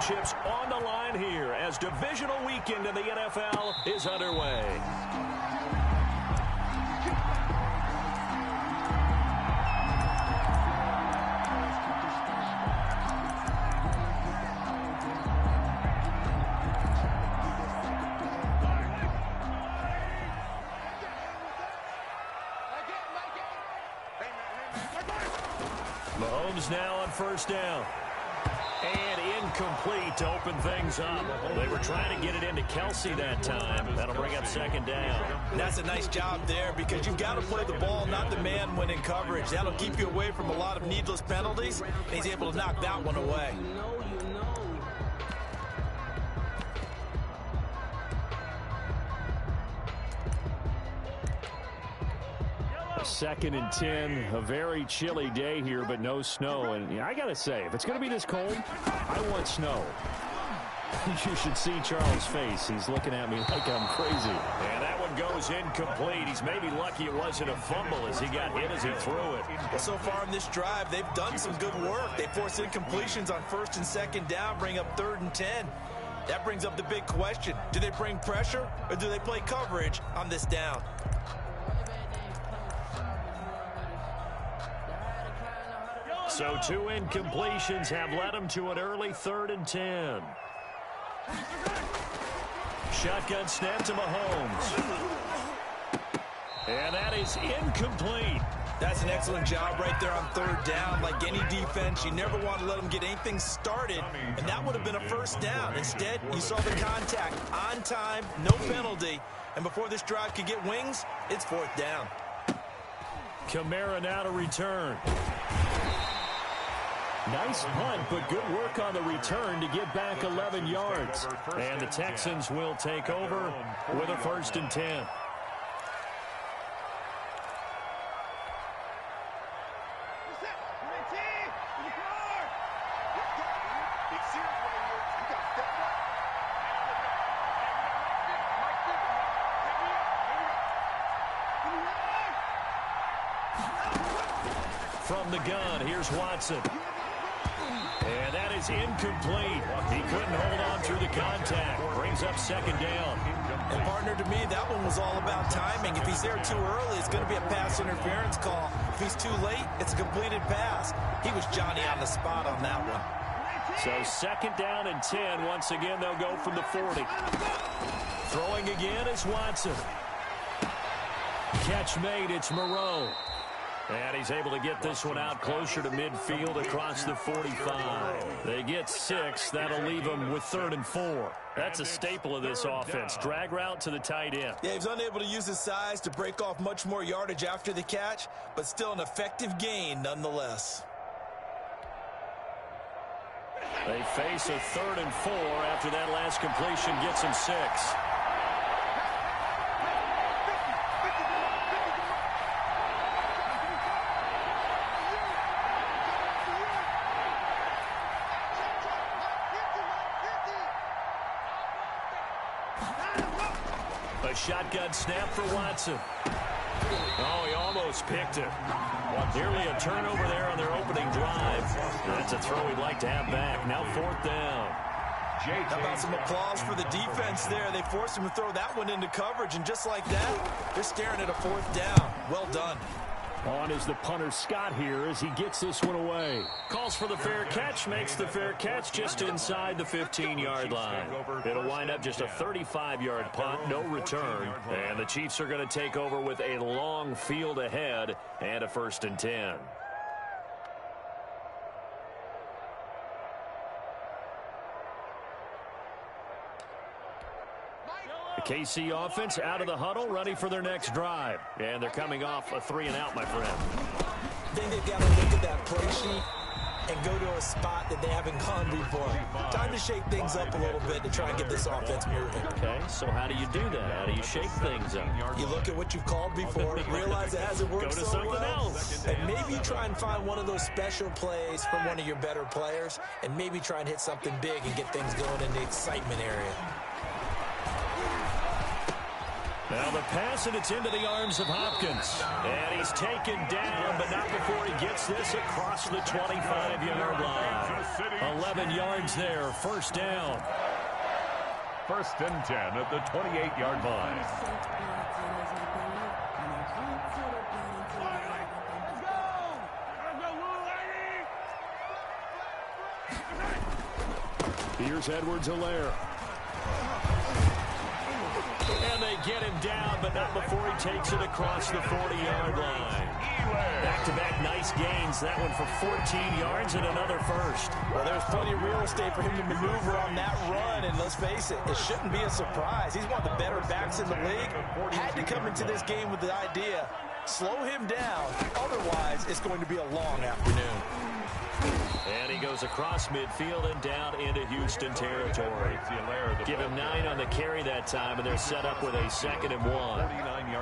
championships on the line here as divisional weekend in the NFL is underway. Mahomes now on first down. And incomplete to open things up. They were trying to get it into Kelsey that time. That'll bring up second down. That's a nice job there because you've got to play the ball, not the man when in coverage. That'll keep you away from a lot of needless penalties. And he's able to knock that one away. Second and 10, a very chilly day here, but no snow. And I got to say, if it's going to be this cold, I want snow. You should see Charles' face. He's looking at me like I'm crazy. And that one goes incomplete. He's maybe lucky it wasn't a fumble as he got hit as he threw it. Well, so far in this drive, they've done some good work. They forced incompletions on first and second down, bring up 3rd and 10. That brings up the big question. Do they bring pressure or do they play coverage on this down? So 2 incompletions have led him to an early 3rd and 10. Shotgun snap to Mahomes. And that is incomplete. That's an excellent job right there on 3rd down. Like any defense, you never want to let them get anything started, and that would have been a first down. Instead, you saw the contact on time, no penalty, and before this drive could get wings, it's 4th down. Kamara now to return. Nice punt, but good work on the return to get back 11 yards. And the Texans will take over with a 1st and 10. From the gun, here's Watson. And that is incomplete. He couldn't hold on through the contact. Brings up 2nd down. And partner, to me, that one was all about timing. If he's there too early, it's going to be a pass interference call. If he's too late, it's a completed pass. He was Johnny on the spot on that one. So 2nd down and 10. Once again, they'll go from the 40. Throwing again is Watson. Catch made, it's Moreau. And he's able to get this one out closer to midfield across the 45. They get 6. That'll leave them with 3rd and 4. That's a staple of this offense. Drag route to the tight end. Yeah, he's unable to use his size to break off much more yardage after the catch, but still an effective gain nonetheless. They face a 3rd and 4 after that last completion gets him 6. A shotgun snap for Watson. Oh, he almost picked it. Nearly a turnover there on their opening drive. That's a throw he'd like to have back. Now 4th down. How about some applause for the defense there? They forced him to throw that one into coverage, and just like that, they're staring at a 4th down. Well done. On is the punter Scott here as he gets this one away. Calls for the fair catch, makes the fair catch just inside the 15-yard line. It'll wind up just a 35-yard punt, no return. And the Chiefs are going to take over with a long field ahead and a 1st and 10. The KC offense out of the huddle, ready for their next drive. And they're coming off a 3-and-out, my friend. I think they've got to look at that play sheet and go to a spot that they haven't gone before. Time to shake things up a little bit to try and get this offense moving. Okay, so how do you do that? How do you shake things up? You look at what you've called before, realize it hasn't worked so well, else. and maybe you try and find one of those special plays from one of your better players, and maybe try and hit something big and get things going in the excitement area. Now the pass, and it's into the arms of Hopkins. And he's taken down, but not before he gets this across the 25-yard line. 11 yards there, first down. First and 10 at the 28-yard line. Here's Edwards-Helaire. And they get him down, but not before he takes it across the 40-yard line. Back-to-back nice gains. That one for 14 yards and another first. Well, there's plenty of real estate for him to maneuver on that run, and let's face it, it shouldn't be a surprise. He's one of the better backs in the league. Had to come into this game with the idea, slow him down, otherwise it's going to be a long afternoon. And he goes across midfield and down into Houston territory. Give him 9 on the carry that time, and they're set up with a 2nd and 1.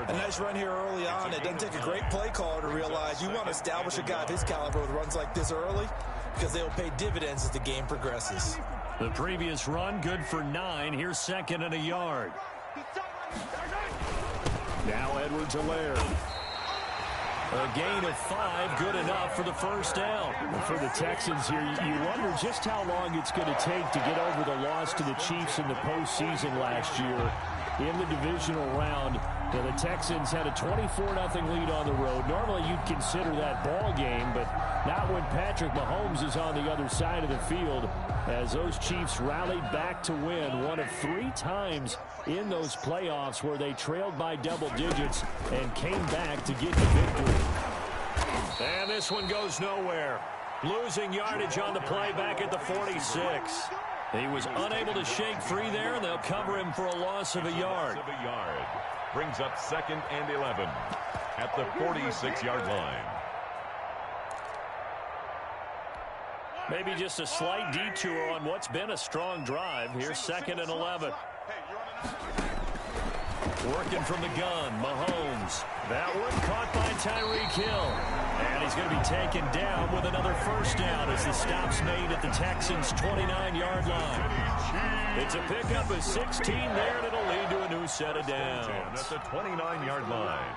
A nice run here early on. It doesn't take a great play caller to realize you want to establish a guy of his caliber with runs like this early, because they'll pay dividends as the game progresses. The previous run, good for 9. Here's 2nd and a yard. Now Edwards-Helaire. A gain of 5, good enough for the first down. For the Texans here, you wonder just how long it's going to take to get over the loss to the Chiefs in the postseason last year. In the divisional round, the Texans had a 24-0 lead on the road. Normally you'd consider that ball game, but not when Patrick Mahomes is on the other side of the field, as those Chiefs rallied back to win one of 3 times in those playoffs where they trailed by double digits and came back to get the victory. And this one goes nowhere. Losing yardage on the play back at the 46. He was unable to shake free there, and they'll cover him for a loss of a yard. Brings up 2nd and 11 at the 46-yard line. Maybe just a slight detour on what's been a strong drive. Here's 2nd and 11. Working from the gun, Mahomes. That one caught by Tyreek Hill. And he's going to be taken down with another first down as the stop's made at the Texans' 29-yard line. It's a pickup of 16 there, and it'll lead to a new set of downs. At the 29-yard line.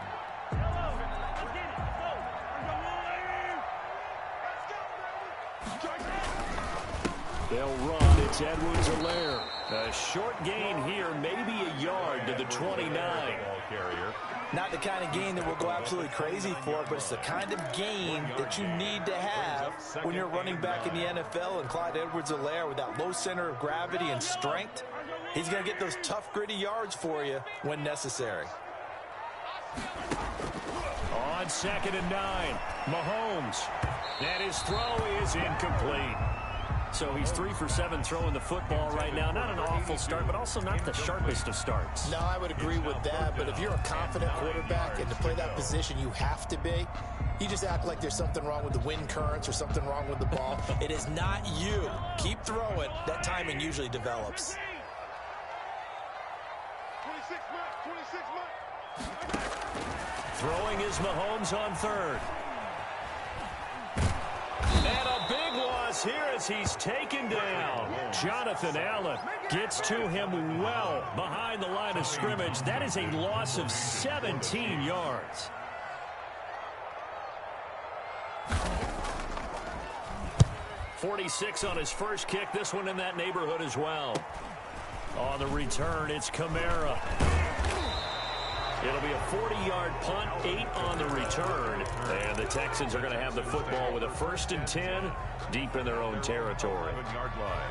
They'll run. It's Edwards-Helaire. A short gain here, maybe a yard to the 29. Not the kind of gain that will go absolutely crazy for, but it's the kind of gain that you need to have when you're running back in the NFL. And Clyde Edwards-Helaire, with that low center of gravity and strength, he's going to get those tough, gritty yards for you when necessary. On 2nd and 9, Mahomes. And his throw is incomplete. So he's 3 for 7 throwing the football right now. Not an awful start, but also not the sharpest of starts. No, I would agree with that. But if you're a confident quarterback and to play that position, you have to be. You just act like there's something wrong with the wind currents or something wrong with the ball. It is not you. Keep throwing. That timing usually develops. Throwing is Mahomes on 3rd. And a big loss here as he's taken down. Jonathan Allen gets to him well behind the line of scrimmage. That is a loss of 17 yards. .46 on his first kick. This one in that neighborhood as well. On the return, it's Kamara. It'll be a 40-yard punt, 8 on the return. And the Texans are going to have the football with a 1st and 10 deep in their own territory. Yard line.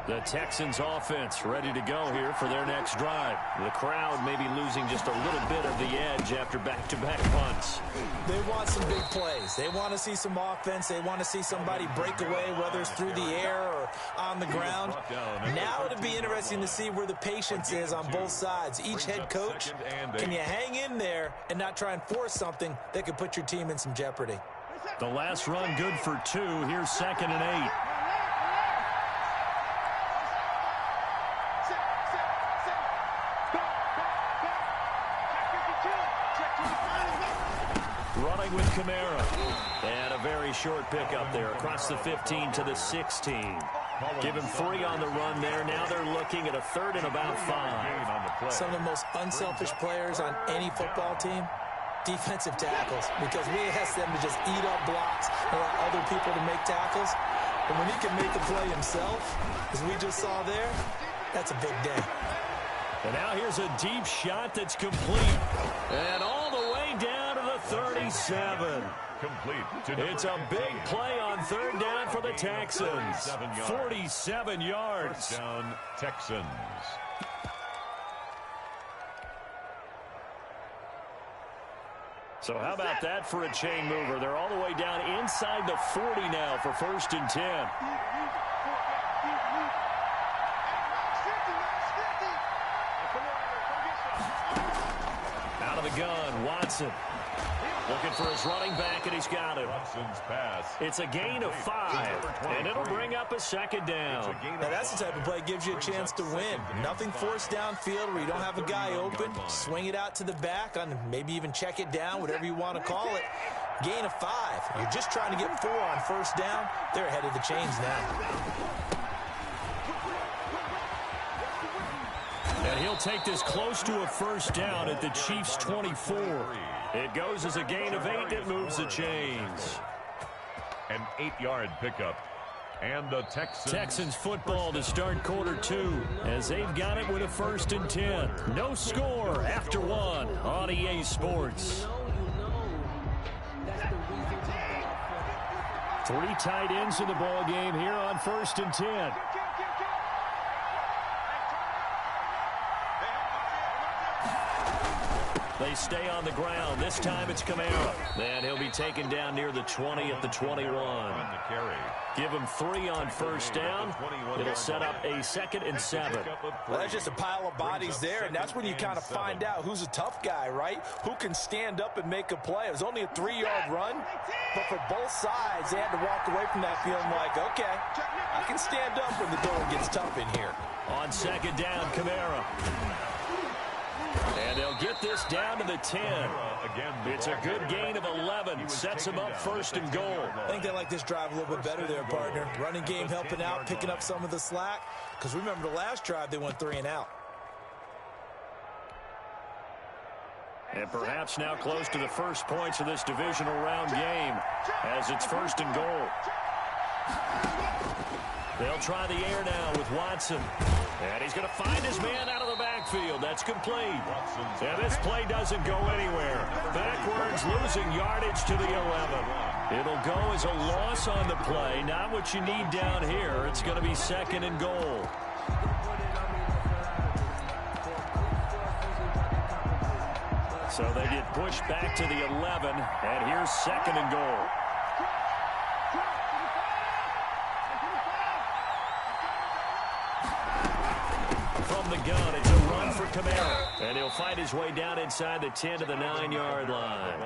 The Texans offense ready to go here for their next drive. The crowd may be losing just a little bit of the edge after back-to-back punts. They want some big plays. They want to see some offense. They want to see somebody break away, whether it's through the air or on the ground. Now it'll be interesting to see where the patience is on both sides. Each head coach, can you hang in there and not try and force something that could put your team in some jeopardy? The last run good for 2. Here's 2nd and 8. Running with Kamara. And a very short pickup there across the 15 to the 16. Give him 3 on the run there. Now they're looking at a 3rd and about 5. Some of the most unselfish players on any football team, defensive tackles, because we ask them to just eat up blocks and allow other people to make tackles. And when he can make the play himself, as we just saw there, that's a big day. And now here's a deep shot that's complete. And all the way down to the 37. It's a big play on 3rd down for the Texans. 47 yards. First down, Texans. So how about that for a chain mover? They're all the way down inside the 40 now for 1st and 10. Out of the gun, Watson. Looking for his running back, and he's got him. Watson's pass. It's a gain of 5, and it'll bring up a 2nd down. Now that's the type of play that gives you a chance to win. Nothing forced downfield where you don't have a guy open. Swing it out to the back, on maybe even check it down, whatever you want to call it. Gain of 5. You're just trying to get 4 on 1st down. They're ahead of the chains now. And he'll take this close to a 1st down at the Chiefs' 24. It goes as a gain of 8 that moves the chains. An 8-yard pickup. And the Texans football to start quarter 2 as they've got it with a 1st and 10. No score after 1 on EA Sports. 3 tight ends in the ball game here on 1st and 10. They stay on the ground. This time it's Kamara. And he'll be taken down near the 20 at the 21. Give him 3 on 1st down. It'll set up a 2nd and 7. Well, that's just a pile of bodies there, and that's when you kind of find out who's a tough guy, right? Who can stand up and make a play. It was only a 3-yard run, but for both sides, they had to walk away from that feeling like, okay, I can stand up when the going gets tough in here. On 2nd down, Kamara. And they'll get this down to the 10. It's a good gain of 11. Sets them up 1st and goal. I think they like this drive a little bit better there, partner. Running game helping out, picking up some of the slack. Because remember the last drive, they went 3 and out. And perhaps now close to the first points of this divisional round game as it's 1st and goal. They'll try the air now with Watson. And he's going to find his man out of the backfield. That's complete. And this play doesn't go anywhere. Backwards, losing yardage to the 11. It'll go as a loss on the play. Not what you need down here. It's going to be 2nd and goal. So they get pushed back to the 11. And here's 2nd and goal. From the gun, it's a run for Kamara. And he'll fight his way down inside the 10 to the 9-yard line.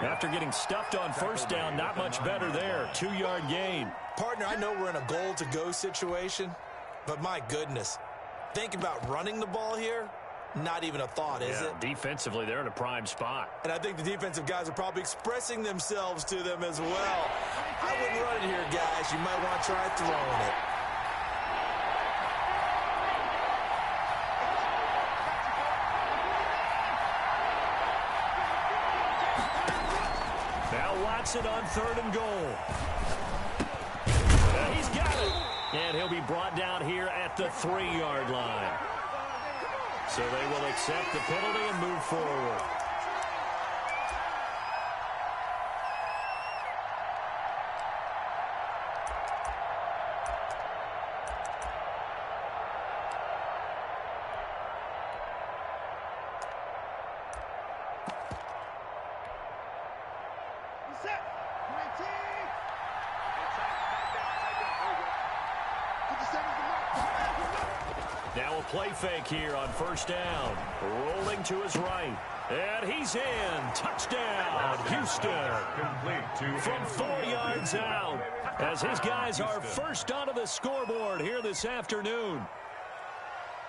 After getting stuffed on 1st down, not much better there. 2-yard gain. Partner, I know we're in a goal-to-go situation, but my goodness. Think about running the ball here. Not even a thought, is it? Defensively, they're in a prime spot. And I think the defensive guys are probably expressing themselves to them as well. I wouldn't run it here, guys. You might want to try throwing it. Watson on 3rd and goal. He's got it. And he'll be brought down here at the 3-yard line. So they will accept the penalty and move forward. Now a play fake here on 1st down. Rolling to his right. And he's in. Touchdown, Houston. From 4 yards out. As his guys are first onto the scoreboard here this afternoon.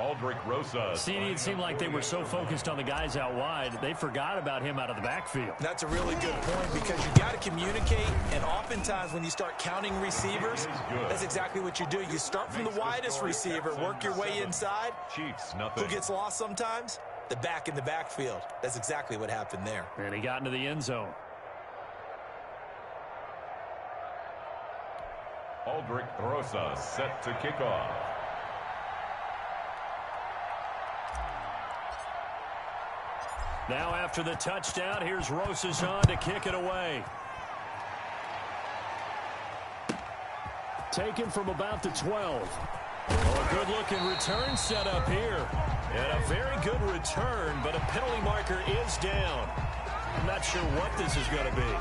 Aldrich Rosas. See, it seemed like they were so focused on the guys out wide, they forgot about him out of the backfield. That's a really good point because you got to communicate, and oftentimes when you start counting receivers, that's exactly what you do. You start from the widest receiver, work your way inside. Chiefs, nothing. Who gets lost sometimes? The back in the backfield. That's exactly what happened there. And he got into the end zone. Aldrich Rosas set to kick off. Now after the touchdown, here's Rosas on to kick it away. Taken from about the 12. Oh, a good-looking return set up here. And a very good return, but a penalty marker is down. I'm not sure what this is going to be.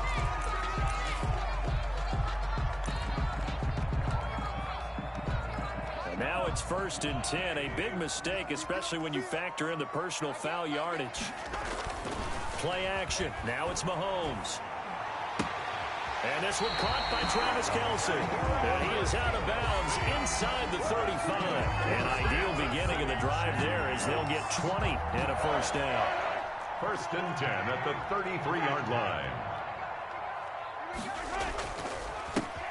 And now it's 1st and 10. A big mistake, especially when you factor in the personal foul yardage. Play action. Now it's Mahomes. And this one caught by Travis Kelce. And he is out of bounds inside the 35. An ideal beginning of the drive there as they'll get 20 and a first down. 1st and 10 at the 33-yard line.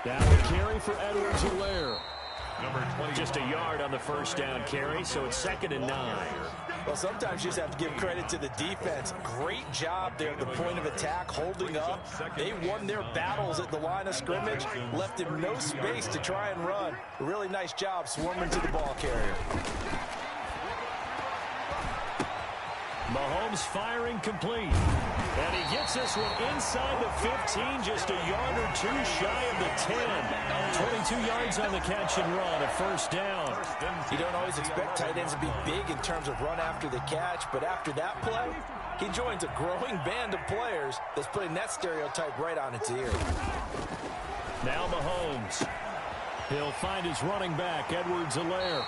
Down the carry for Edwards-Helaire. Number 20. Just a yard on the first down carry, so it's 2nd and 9. Well, sometimes you just have to give credit to the defense. Great job there at the point of attack, holding up. They won their battles at the line of scrimmage, left him no space to try and run. A really nice job swarming to the ball carrier. Mahomes firing complete. And he gets this one inside the 15, just a yard or two shy of the 10. 22 yards on the catch and run, a first down. You don't always expect tight ends to be big in terms of run after the catch, but after that play, he joins a growing band of players that's putting that stereotype right on its ear. Now Mahomes. He'll find his running back, Edwards-Helaire.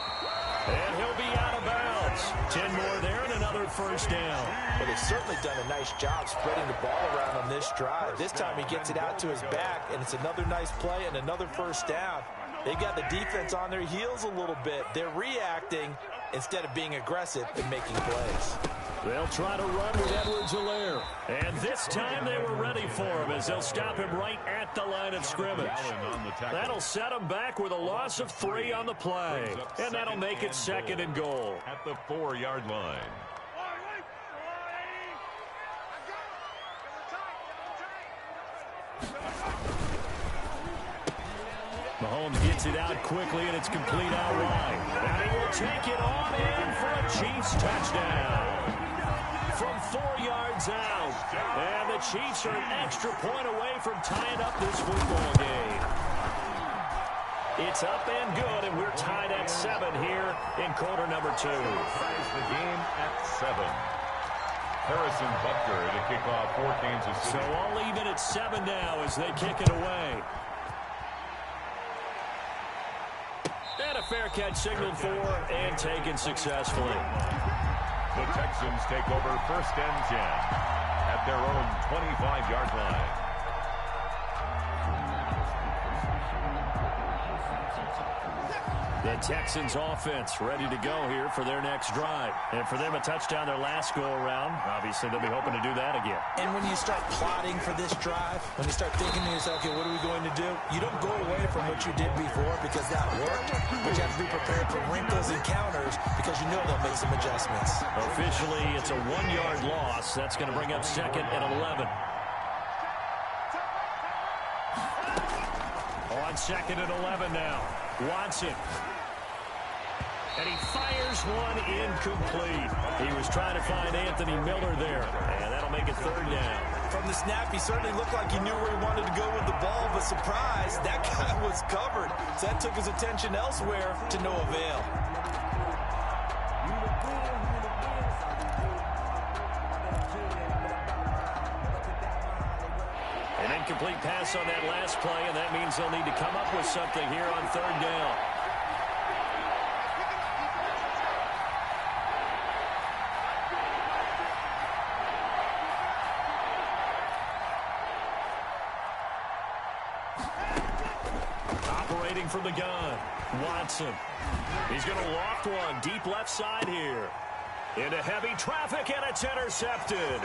And he'll be out of bounds. 10 more there and another first down. Well, they've certainly done a nice job spreading the ball around on this drive. This time he gets it out to his back, and it's another nice play and another first down. They've got the defense on their heels a little bit. They're reacting instead of being aggressive and making plays. They'll try to run with Edwards-Helaire. And this time they were ready for him as they'll stop him right at the line of scrimmage. That'll set him back with a loss of 3 on the play. And that'll make it 2nd and goal. At the 4-yard line. Mahomes gets it out quickly, and it's complete out wide. And he will take it on in for a Chiefs touchdown. From 4 yards out. And the Chiefs are an extra point away from tying up this football game. It's up and good, and we're tied at 7 here in quarter number 2. Ties the game at 7. Harrison Butker to kick off for Kansas City. So all even at 7 now as they kick it away. And a fair catch signaled for and taken successfully. The Texans take over 1st and 10 at their own 25-yard line. The Texans offense ready to go here for their next drive. And for them, a touchdown their last go-around. Obviously, they'll be hoping to do that again. And when you start plotting for this drive, when you start thinking to yourself, okay, what are we going to do? You don't go away from what you did before because that worked. But you have to be prepared for wrinkles and counters because you know they'll make some adjustments. Officially, it's a 1-yard loss. That's going to bring up 2nd and 11. On 2nd and 11 now. Watson. And he fires one incomplete. He was trying to find Anthony Miller there. And that'll make it 3rd down. From the snap, he certainly looked like he knew where he wanted to go with the ball, but surprise, that guy was covered. So that took his attention elsewhere to no avail. An incomplete pass on that last play, and that means they'll need to come up with something here on 3rd down. Operating from the gun, Watson. He's going to loft one deep left side here. Into heavy traffic, and it's intercepted.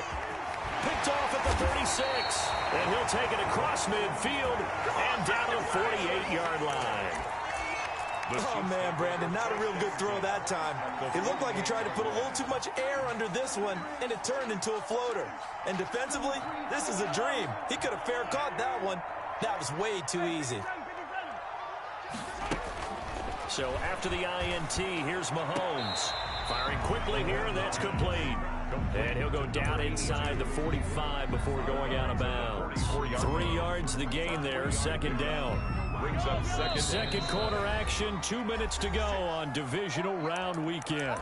Picked off at the 36. And he'll take it across midfield and down to the 48-yard line. Oh, man, Brandon, not a real good throw that time. It looked like he tried to put a little too much air under this one, and it turned into a floater. And defensively, this is a dream. He could have fair caught that one. That was way too easy. So after the INT, here's Mahomes. Firing quickly here, that's complete. And he'll go down inside the 45 before going out of bounds. 3 yards the gain there, second down. Brings up Second quarter action, 2 minutes to go on divisional round weekend.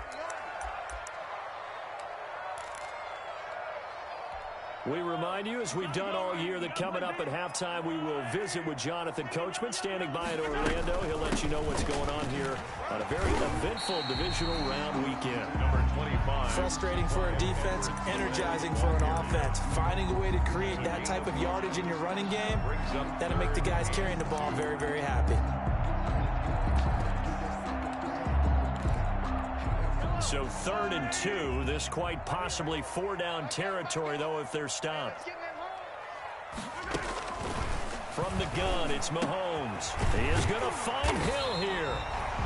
We remind you, as we've done all year, that coming up at halftime, we will visit with Jonathan Coachman, standing by in Orlando. He'll let you know what's going on here on a very eventful divisional round weekend. Number 25. Frustrating for a defense, energizing for an offense. Finding a way to create that type of yardage in your running game, that'll make the guys carrying the ball very, very happy. So 3rd and 2, this quite possibly 4-down territory, though, if they're stopped. From the gun, it's Mahomes. He is going to find Hill here.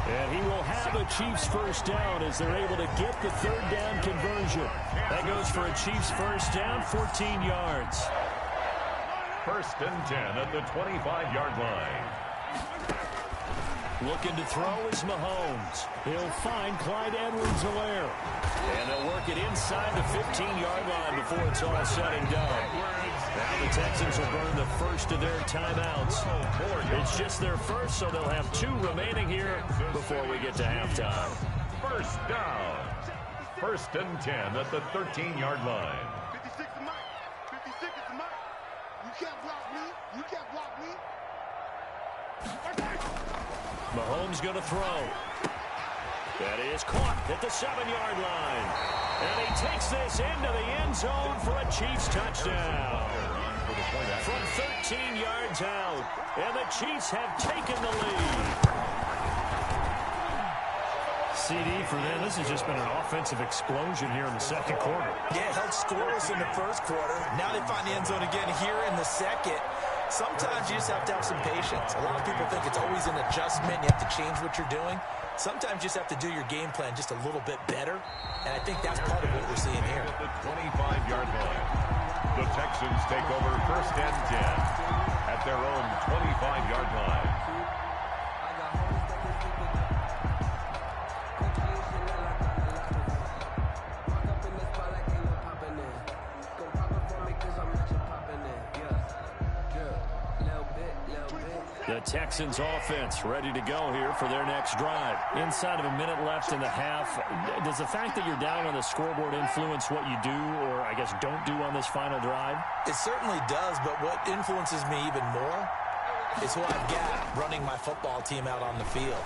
And he will have a Chiefs first down as they're able to get the 3rd down conversion. That goes for a Chiefs first down, 14 yards. 1st and 10 at the 25-yard line. Looking to throw is Mahomes. He'll find Clyde Edwards-Helaire. And they'll work it inside the 15-yard line before it's all said and done. Now the Texans will burn the first of their timeouts. It's just their first, so they'll have 2 remaining here before we get to halftime. First down. 1st and 10 at the 13-yard line. 56 to Mike. 56 to Mike. You can't block me. You can't block me. Mahomes going to throw. That is caught at the 7-yard line. And he takes this into the end zone for a Chiefs touchdown. From 13 yards out. And the Chiefs have taken the lead. CD for them, this has just been an offensive explosion here in the second quarter. Yeah, held scoreless in the first quarter. Now they find the end zone again here in the second. Sometimes you just have to have some patience. A lot of people think it's always an adjustment. You have to change what you're doing. Sometimes you just have to do your game plan just a little bit better. And I think that's part of what we're seeing here. At the 25-yard line. The Texans take over 1st and 10 at their own 25-yard line. The Texans offense ready to go here for their next drive. Inside of a minute left in the half, does the fact that you're down on the scoreboard influence what you do or, I guess, don't do on this final drive? It certainly does, but what influences me even more is who I've got running my football team out on the field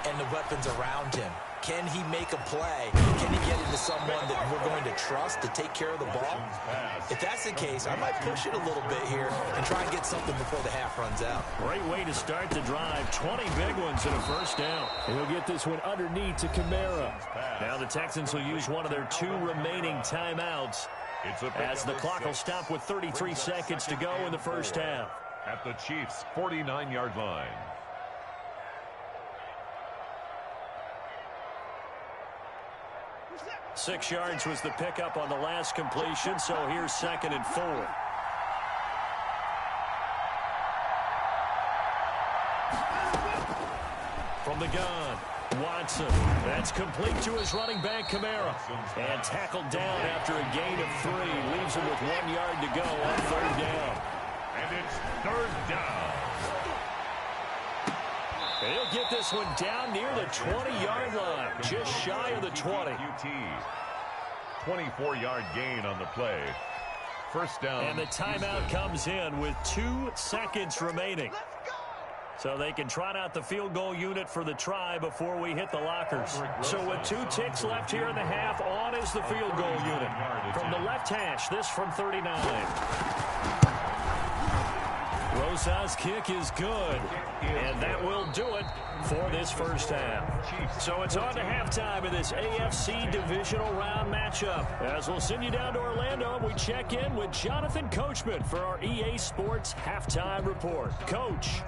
and the weapons around him. Can he make a play? Can he get into someone that we're going to trust to take care of the ball? If that's the case, I might push it a little bit here and try and get something before the half runs out. Great way to start the drive. 20 big ones and a first down. And he'll get this one underneath to Kamara. Now the Texans will use one of their 2 remaining timeouts as the clock will stop with 33 seconds to go in the first half. At the Chiefs' 49-yard line. 6 yards was the pickup on the last completion, so here's 2nd and 4. From the gun, Watson. That's complete to his running back, Kamara. And tackled down after a gain of 3. Leaves him with 1 yard to go on 3rd down. And it's 3rd down. And he'll get this one down near the 20-yard line, just shy of the 20. 24-yard gain on the play. First down. And the timeout comes in with 2 seconds remaining. So they can trot out the field goal unit for the try before we hit the lockers. So with 2 ticks left here in the half, on is the field goal unit. From the left hash, this from 39. Rosas' kick is good, and that will do it for this first half. So it's on to halftime in this AFC divisional round matchup. As we'll send you down to Orlando, we check in with Jonathan Coachman for our EA Sports halftime report. Coach.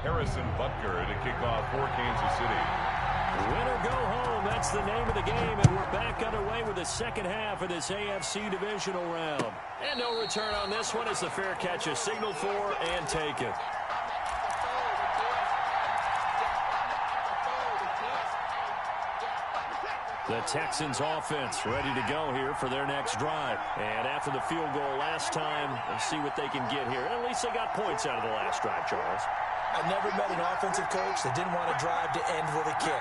Harrison Butker to kick off for Kansas City. Win or go home, that's the name of the game, and we're back underway with the second half of this AFC divisional round. And no return on this one as the fair catch is signaled for and taken. The Texans offense ready to go here for their next drive. And after the field goal last time, let's see what they can get here. At least they got points out of the last drive, Charles. I've never met an offensive coach that didn't want to drive to end with a kick.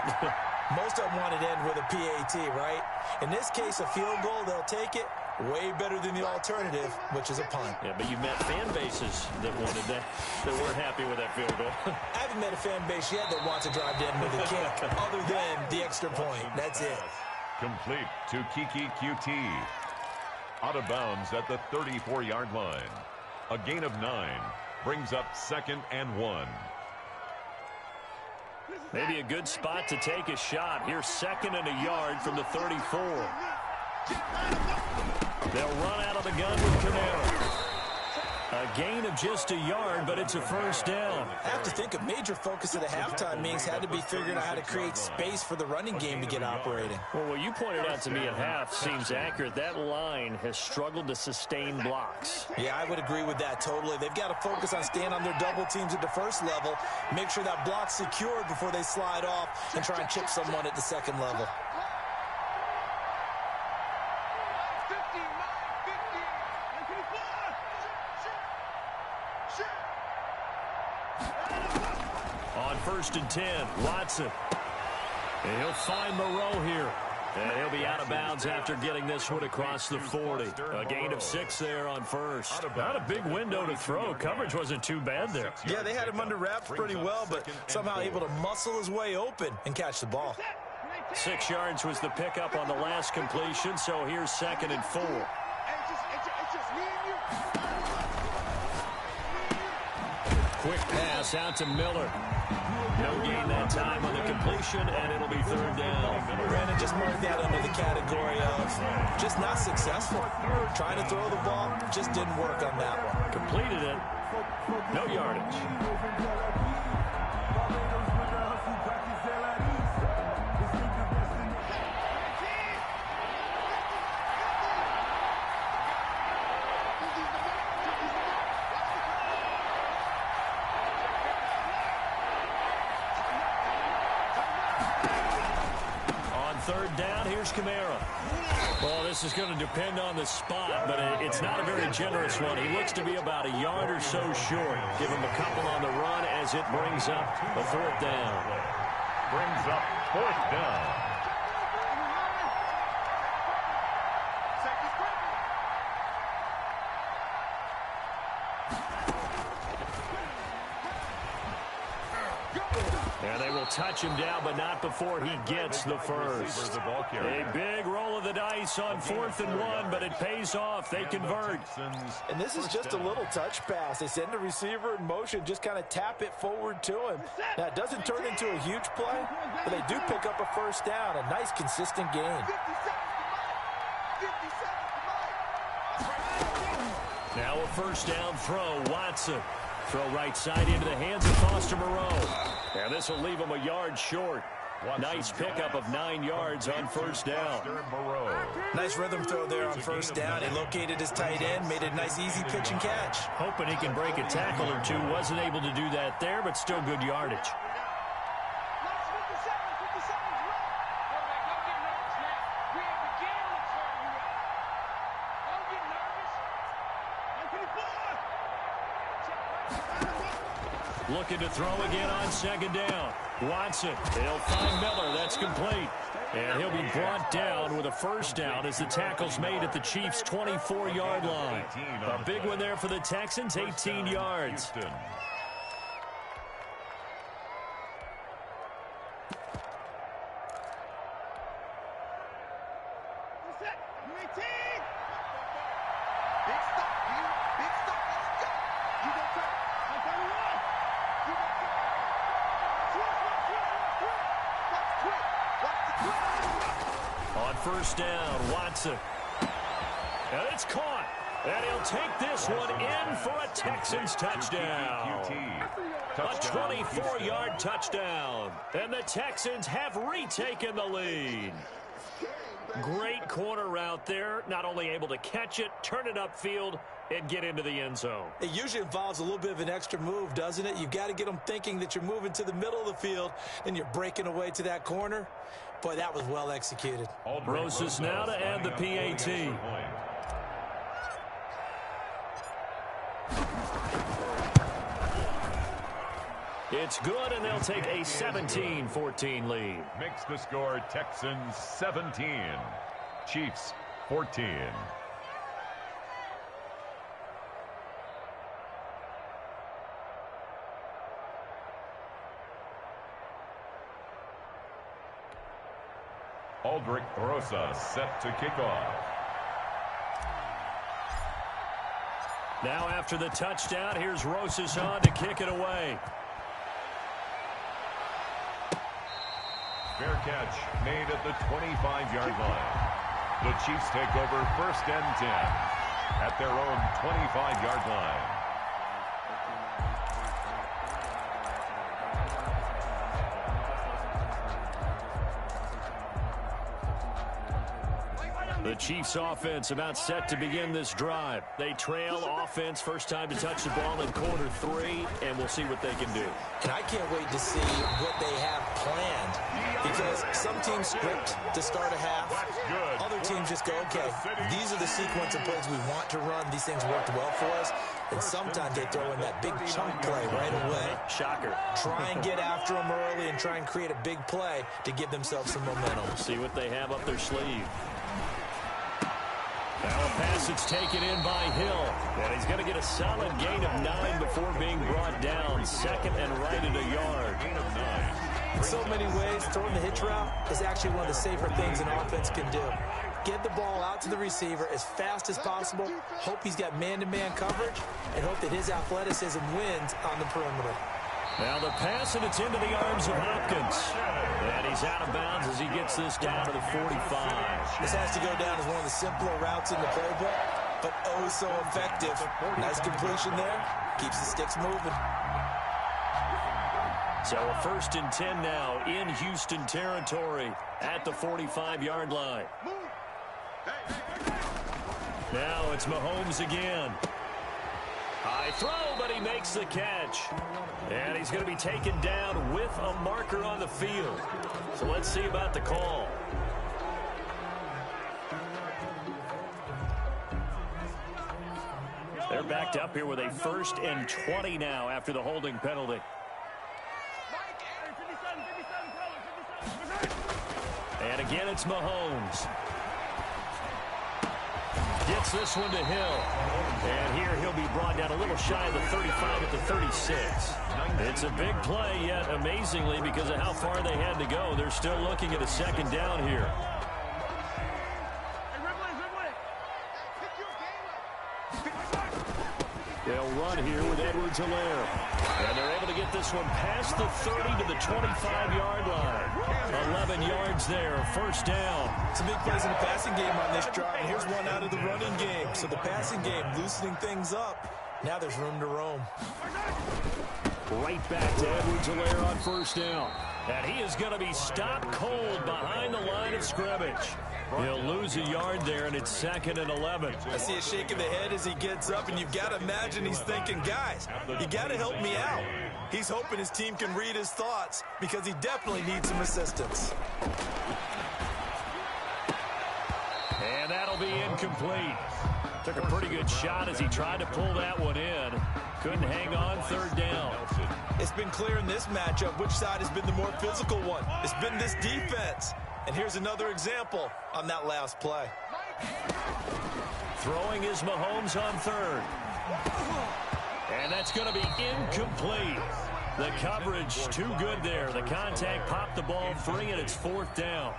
Most of them want to end with a PAT, right? In this case, a field goal, they'll take it. Way better than the alternative, which is a punt. Yeah, but you met fan bases that wanted that weren't happy with that field goal. I haven't met a fan base yet that wants to drive to end with a kick, other than the extra point. That's it. Complete to Kiki QT. Out of bounds at the 34-yard line. A gain of 9. Brings up 2nd and 1. Maybe a good spot to take a shot. Here's 2nd and a yard from the 34. They'll run out of the gun with Camara. A gain of just a yard, but it's a first down. I have to think a major focus of the halftime meetings had to be figuring out how to create space for the running game to get operating. Well, what you pointed out to me at half seems accurate. That line has struggled to sustain blocks. Yeah, I would agree with that totally. They've got to focus on staying on their double teams at the first level, make sure that block's secured before they slide off and try and chip someone at the second level. On 1st and 10, Watson. And he'll find Moreau here. And he'll be out of bounds after getting this one across the 40. A gain of 6 there on first. Not a big window to throw. Coverage wasn't too bad there. Yeah, they had him under wraps pretty well, but somehow able to muscle his way open and catch the ball. 6 yards was the pickup on the last completion, so here's 2nd and 4. Quick pass out to Miller. No gain that time on the completion, and it'll be 3rd down. Brandon, just mark that under the category of just not successful. Trying to throw the ball, just didn't work on that one. Completed it. No yardage. On 3rd down, here's Camara. Well, this is going to depend on the spot, but it's not a very generous one. He looks to be about a yard or so short. Give him a couple on the run as it brings up a 4th down. Brings up 4th down. And they will touch him down, but not before he gets the first. A big roll of the dice on 4th and 1, but it pays off. They convert. And this is just a little touch pass. They send the receiver in motion, just kind of tap it forward to him. Now, it doesn't turn into a huge play, but they do pick up a first down. A nice, consistent gain. Now a first down throw. Watson. Throw right side into the hands of Foster Moreau. And this will leave him a yard short. Nice pickup of 9 yards on first down. Nice rhythm throw there on first down. He located his tight end, made a nice easy pitch and catch. Hoping he can break a tackle or two. Wasn't able to do that there, but still good yardage. Looking to throw again on 2nd down. Watson, he'll find Miller. That's complete. And he'll be brought down with a first down as the tackle's made at the Chiefs' 24-yard line. A big one there for the Texans, 18 yards. On first down, Watson. And it's caught. And he'll take this one in for a Texans touchdown. A 24-yard touchdown. And the Texans have retaken the lead. Great corner route there. Not only able to catch it, turn it upfield, and get into the end zone. It usually involves a little bit of an extra move, doesn't it? You've got to get them thinking that you're moving to the middle of the field, and you're breaking away to that corner. Boy, that was well executed. Rosas now to add the PAT. It's good, and they'll take a 17-14 lead. Makes the score Texans 17, Chiefs 14. Aldrich Rosas set to kick off. Now after the touchdown, here's Rosas on to kick it away. Fair catch made at the 25-yard line. The Chiefs take over 1st and 10 at their own 25-yard line. The Chiefs offense about set to begin this drive. They trail offense, first time to touch the ball in quarter 3, and we'll see what they can do. And I can't wait to see what they have planned, because some teams script to start a half. Other teams just go, okay, these are the sequence of plays we want to run. These things worked well for us. And sometimes they throw in that big chunk play right away. Shocker. Try and get after them early and try and create a big play to give themselves some momentum. See what they have up their sleeve. Now a pass that's taken in by Hill. And he's going to get a solid gain of 9 before being brought down. 2nd and right at a yard. Gain of 9. In so many ways, throwing the hitch route is actually one of the safer things an offense can do. Get the ball out to the receiver as fast as possible, hope he's got man-to-man coverage, and hope that his athleticism wins on the perimeter. Now the pass, and it's into the arms of Hopkins. And he's out of bounds as he gets this down to the 45. This has to go down as one of the simpler routes in the playbook, but oh so effective. Nice completion there. Keeps the sticks moving. So a 1st and 10 now in Houston territory at the 45-yard line. Now it's Mahomes again. High throw, but he makes the catch. And he's going to be taken down with a marker on the field. So let's see about the call. They're backed up here with a 1st and 20 now after the holding penalty. And again, it's Mahomes. Gets this one to Hill. And here he'll be brought down a little shy of the 35 at the 36. It's a big play, yet amazingly, because of how far they had to go, they're still looking at a 2nd down here. They'll run here with Edwards-Helaire. And they're able to get this one past the 30 to the 25-yard line. 11 yards there, 1st down. Some big plays in the passing game on this drive. And here's one out of the running game. So the passing game loosening things up. Now there's room to roam. Right back to Edwards-Helaire on 1st down. And he is going to be stopped cold behind the line of scrimmage. He'll lose a yard there, and it's 2nd and 11. I see a shake of the head as he gets up, and you've got to imagine he's thinking, guys, you got to help me out. He's hoping his team can read his thoughts because he definitely needs some assistance. And that'll be incomplete. Took a pretty good shot as he tried to pull that one in. Couldn't hang on, 3rd down. It's been clear in this matchup which side has been the more physical one. It's been this defense. And here's another example on that last play. Throwing is Mahomes on 3rd. And that's going to be incomplete. The coverage too good there. The contact popped the ball free, and it's 4th down.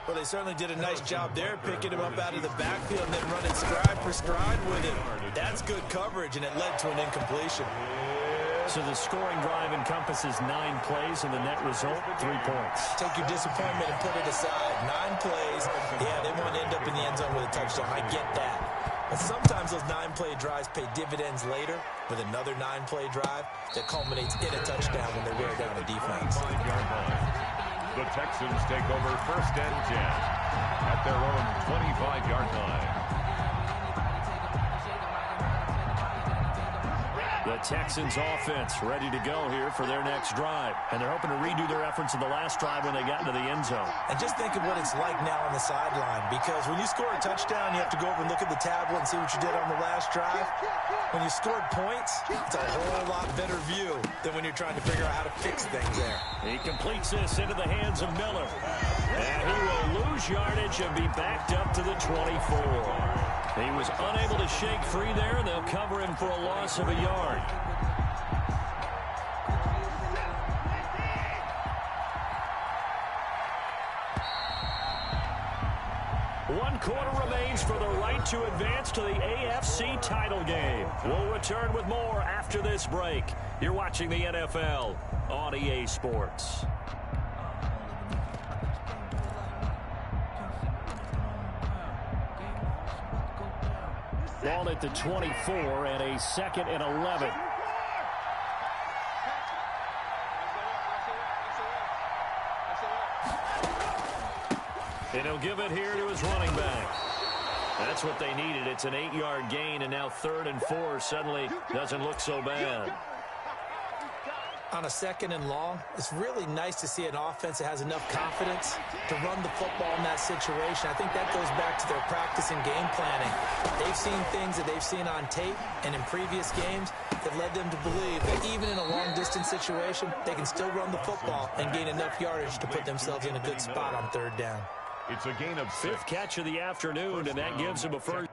Well, they certainly did a nice job there, picking him up out of the backfield and then running stride for stride with him. That's good coverage, and it led to an incompletion. So the scoring drive encompasses 9 plays, and the net result, 3 points. Take your disappointment and put it aside. 9 plays. Yeah, they want to end up in the end zone with a touchdown. I get that. But sometimes those 9-play drives pay dividends later with another 9-play drive that culminates in a touchdown when they wear down a defense. The Texans take over 1st and 10 at their own 25-yard line. The Texans offense ready to go here for their next drive. And they're hoping to redo their efforts in the last drive when they got into the end zone. And just think of what it's like now on the sideline, because when you score a touchdown, you have to go over and look at the tablet and see what you did on the last drive. When you scored points, it's a whole lot better view than when you're trying to figure out how to fix things there. He completes this into the hands of Miller. And he will lose yardage and be backed up to the 24. He was unable to shake free there, and they'll cover him for a loss of a yard. One quarter remains for the right to advance to the AFC title game. We'll return with more after this break. You're watching the NFL on EA Sports. Ball at the 24 and a 2nd and 11. And he'll give it here to his running back. That's what they needed. It's an 8-yard gain, and now 3rd and 4 suddenly doesn't look so bad. On a 2nd and long, it's really nice to see an offense that has enough confidence to run the football in that situation. I think that goes back to their practice and game planning. They've seen things that they've seen on tape and in previous games that led them to believe that even in a long-distance situation, they can still run the football and gain enough yardage to put themselves in a good spot on 3rd down. It's a gain of 6. 5th catch of the afternoon, and that gives him a first.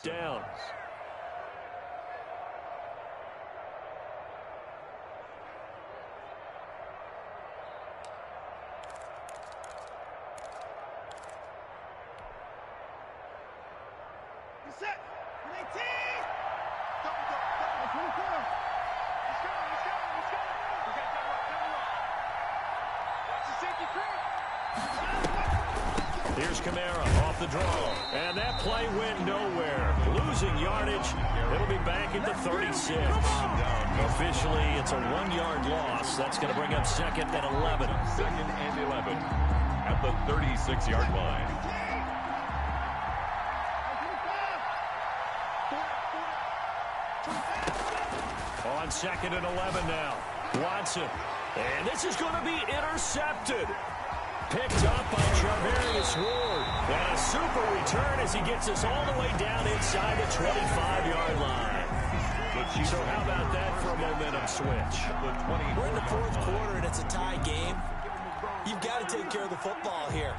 Downs. Set. 19. Go. Let's go. Let's go. Okay, watch the safety creep. Here's Kamara off the draw. And that play went nowhere. Losing yardage. It'll be back at the 36. Officially, it's a 1-yard loss. That's going to bring up 2nd and 11. 2nd and 11 at the 36-yard line. On 2nd and 11 now. Watson. And this is going to be intercepted. Picked up by Charvarius Ward. And a super return as he gets us all the way down inside the 25-yard line. So how about that for a momentum switch? We're in the 4th quarter, and it's a tie game. You've got to take care of the football here.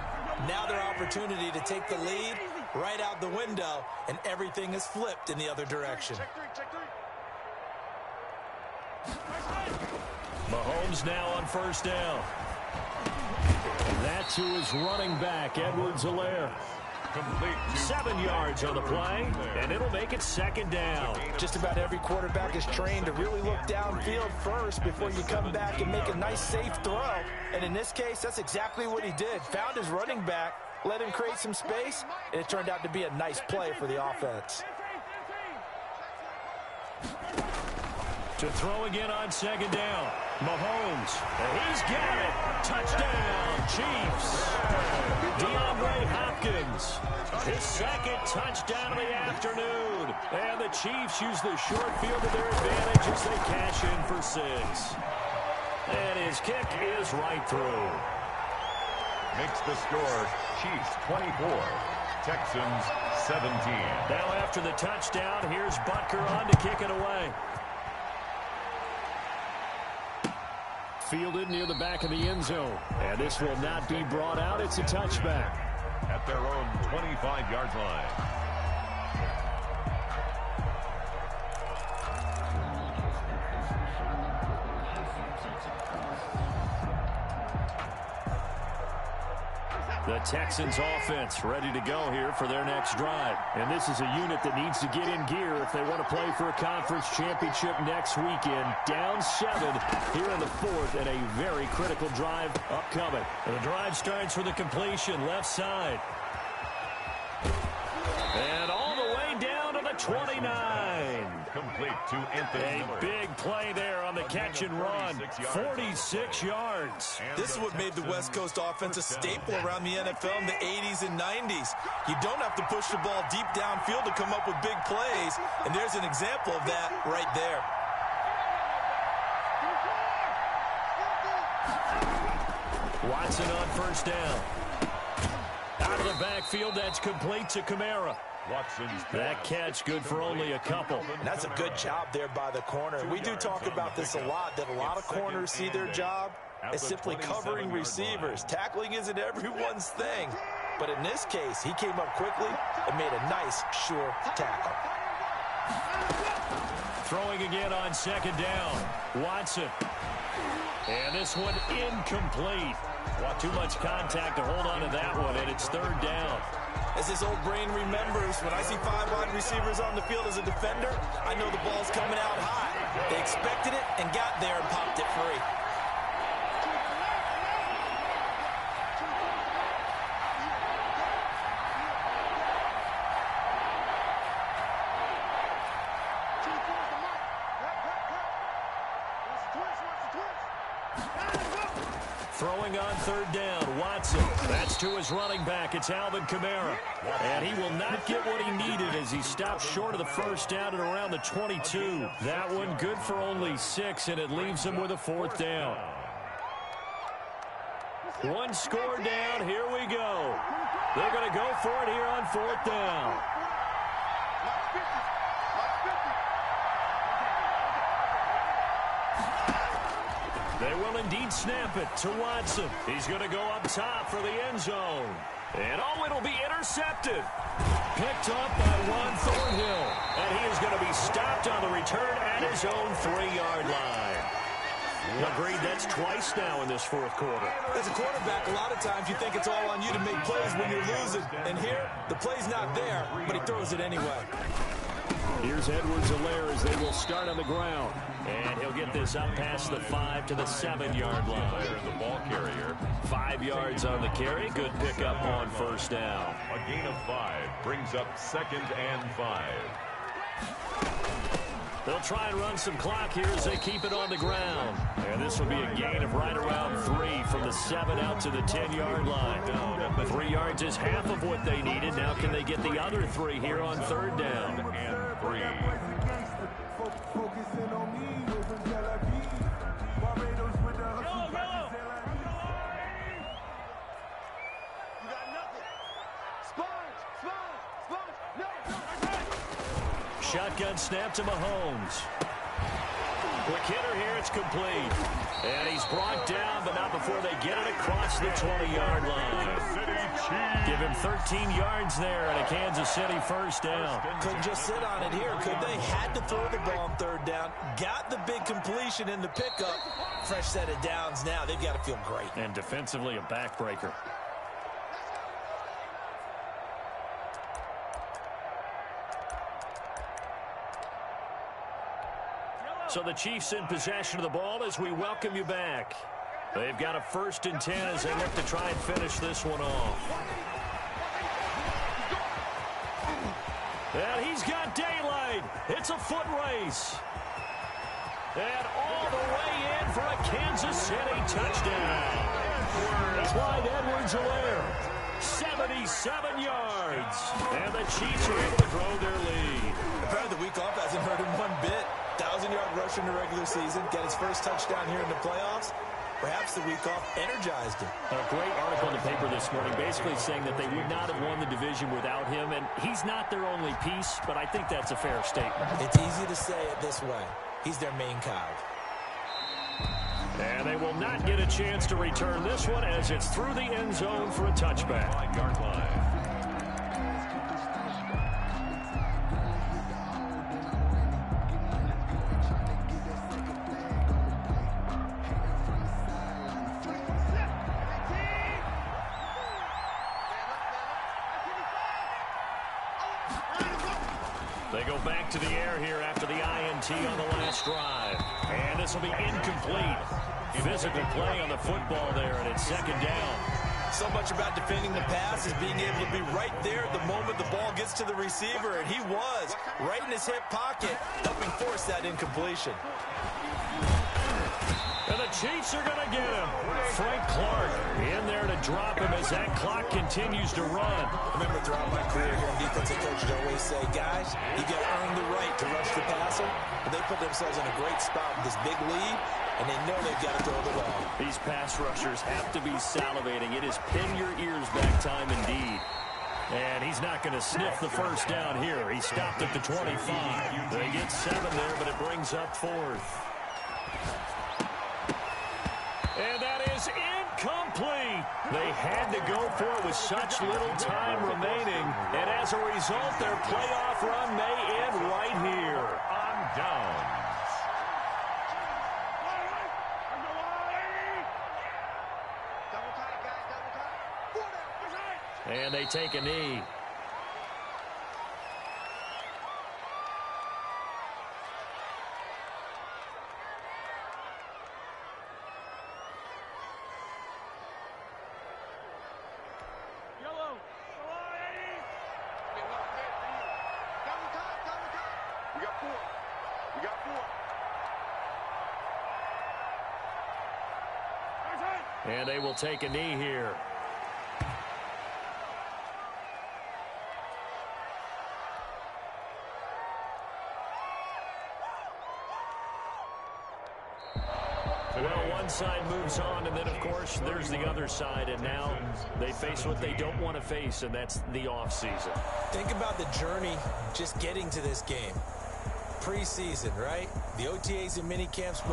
Now their opportunity to take the lead right out the window, and everything is flipped in the other direction. Mahomes now on 1st down. And that to his running back, Edwards-Helaire. 7 yards on the play, and it'll make it 2nd down. Just about every quarterback is trained to really look downfield first before you come back and make a nice, safe throw. And in this case, that's exactly what he did. Found his running back, let him create some space, and it turned out to be a nice play for the offense. To throw again on 2nd down. Mahomes, and he's got it. Touchdown, Chiefs. DeAndre Hopkins, his 2nd touchdown of the afternoon. And the Chiefs use the short field to their advantage as they cash in for 6. And his kick is right through. makes the score Chiefs 24, Texans 17. Now after the touchdown, here's Butker on to kick it away. Fielded near the back of the end zone. And this will not be brought out. It's a touchback. At their own 25-yard line. The Texans offense ready to go here for their next drive. And this is a unit that needs to get in gear if they want to play for a conference championship next weekend. Down 7 here in the fourth, and a very critical drive upcoming. And the drive starts with a completion left side. And all the way down to the 29. Complete to Anthony Miller. A big play there on the catch and run. 46 yards. This is what made the West Coast offense a staple around the NFL in the 80s and 90s. You don't have to push the ball deep downfield to come up with big plays, and there's an example of that right there. Watson on first down. Out of the backfield, that's complete to Kamara. That catch good for only a couple. And that's a good job there by the corner. We do talk about this a lot, that a lot of corners see their job as simply covering receivers. Tackling isn't everyone's thing. But in this case, he came up quickly and made a nice, sure tackle. Throwing again on second down. Watson. And this one incomplete. Well, too much contact to hold on to that one, and it's third down. As his old brain remembers, when I see 5 wide receivers on the field as a defender, I know the ball's coming out high. They expected it and got there and popped it free. Throwing on third down, Watson. That's to his running back. It's Alvin Kamara. And he will not get what he needed as he stopped short of the first down at around the 22. That one good for only 6, and it leaves him with a fourth down. One score down. Here we go. They're going to go for it here on fourth down. They will indeed snap it to Watson. He's going to go up top for the end zone. And oh, it'll be intercepted. Picked up by Juan Thornhill. And he is going to be stopped on the return at his own 3-yard line. Agreed, that's twice now in this fourth quarter. As a quarterback, a lot of times you think it's all on you to make plays when you're losing. And here, the play's not there, but he throws it anyway. Here's Edwards-Helaire as they will start on the ground. And he'll get this up past the 5 to the 7-yard line. The ball carrier. 5 yards on the carry. Good pickup on first down. A gain of 5 brings up 2nd and 5. They'll try and run some clock here as they keep it on the ground. And this will be a gain of right around 3 from the 7 out to the 10-yard line. 3 yards is half of what they needed. Now can they get the other 3 here on third down? And 3. Shotgun snap to Mahomes. Quick hitter here, it's complete. And he's brought down, but not before they get it across the 20-yard line. Give him 13 yards there and a Kansas City first down. Couldn't just sit on it here, could they? Had to throw the ball on third down. Got the big completion in the pickup. Fresh set of downs now. They've got to feel great. And defensively, a backbreaker. So the Chiefs in possession of the ball as we welcome you back. They've got a 1st and 10 as they look to try and finish this one off. And he's got daylight. It's a foot race. And all the way in for a Kansas City touchdown. Clyde Edwards-Helaire, 77 yards. And the Chiefs are able to grow their lead. Apparently the week off hasn't hurt him one bit. 1,000-yard rush in the regular season, get his first touchdown here in the playoffs. Perhaps the week off energized him. A great article in the paper this morning basically saying that they would not have won the division without him, and he's not their only piece, but I think that's a fair statement. It's easy to say it this way. He's their main cog. And they will not get a chance to return this one as it's through the end zone for a touchback. Yard line. They go back to the air here after the INT on the last drive. And this will be incomplete. Physical play on the football there, and it's second down. So much about defending the pass is being able to be right there at the moment the ball gets to the receiver, and he was right in his hip pocket, helping force that incompletion. And the Chiefs are going to get him. Frank Clark in there to drop him as that clock continues to run. Remember, throughout my career here, defensive coaches always say, guys, you got to earn the right to rush the passer. But they put themselves in a great spot with this big lead, and they know they've got to throw the ball. These pass rushers have to be salivating. It is pin your ears back time indeed. And he's not going to sniff the first down here. He stopped at the 25. They get 7 there, but it brings up 4th. And that is incomplete. They had to go for it with such little time remaining. And as a result, their playoff run may end right here On downs. And they take a knee. And they will take a knee here. Well, one side moves on, and then, of course, there's the other side, and now they face what they don't want to face, and that's the offseason. Think about the journey just getting to this game. Preseason, right? The OTAs and mini camps